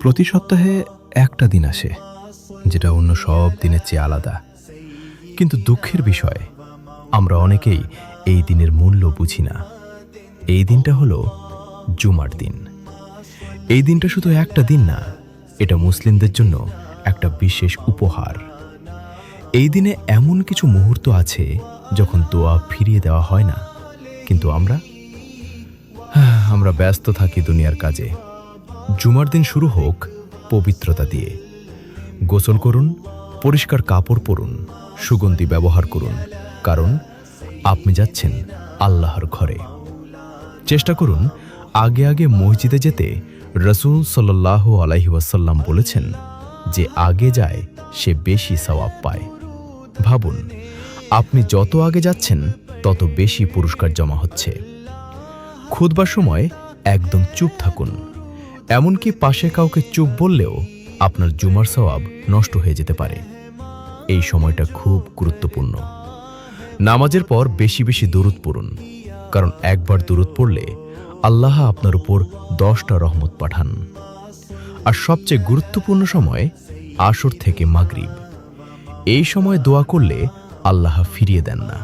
প্রতি সপ্তাহে একটা দিন আসে যেটা অন্য সব দিনের চেয়ে আলাদা, কিন্তু দুঃখের বিষয় আমরা অনেকেই এই দিনের মূল্য বুঝি না। এই দিনটা হলো জুমার দিন। এই দিনটা শুধু একটা দিন না, এটা মুসলিমদের জন্য একটা বিশেষ উপহার। এই দিনে এমন কিছু মুহূর্ত আছে যখন দোয়া ফিরিয়ে দেওয়া হয় না, কিন্তু আমরা ব্যস্ত থাকি দুনিয়ার কাজে। জুমার দিন শুরু হোক পবিত্রতা দিয়ে। গোসল করুন, পরিষ্কার কাপড় পরুন, সুগন্ধি ব্যবহার করুন, কারণ আপনি যাচ্ছেন আল্লাহর ঘরে। চেষ্টা করুন আগে আগে মসজিদে যেতে। রাসূল সাল্লাল্লাহু আলাইহি ওয়াসাল্লাম বলেছেন, যে আগে যায় সে বেশি সওয়াব পায়। ভাবুন, আপনি যত আগে যাচ্ছেন তত বেশি পুরস্কার জমা হচ্ছে। খুতবার সময় একদম চুপ থাকুন। এমনকি পাশে কাউকে চুপ বললেও আপনার জুমার সওয়াব নষ্ট হয়ে যেতে পারে। এই সময়টা খুব গুরুত্বপূর্ণ। নামাজের পর বেশি বেশি দুরূদ পড়ুন, কারণ একবার দুরূদ পড়লে আল্লাহ আপনার উপর 10টা রহমত পাঠান। আর সবচেয়ে গুরুত্বপূর্ণ সময় আসর থেকে মাগরিব। এই সময় দোয়া করলে আল্লাহ ফিরিয়ে দেন না।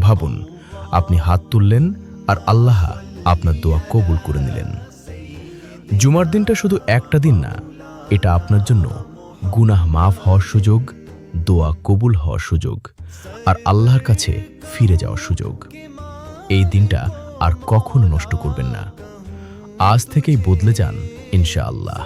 ভাবুন, আপনি হাত তুললেন আর আল্লাহ আপনার দোয়া কবুল করে নিলেন। জুমার দিনটা শুধু একটা দিন না, এটা আপনার জন্য গুনাহ মাফ হওয়ার সুযোগ, দোয়া কবুল হওয়ার সুযোগ, আর আল্লাহর কাছে ফিরে যাওয়ার সুযোগ। এই দিনটা আর কখনো নষ্ট করবেন না। আজ থেকেই বদলে যান ইনশাআল্লাহ।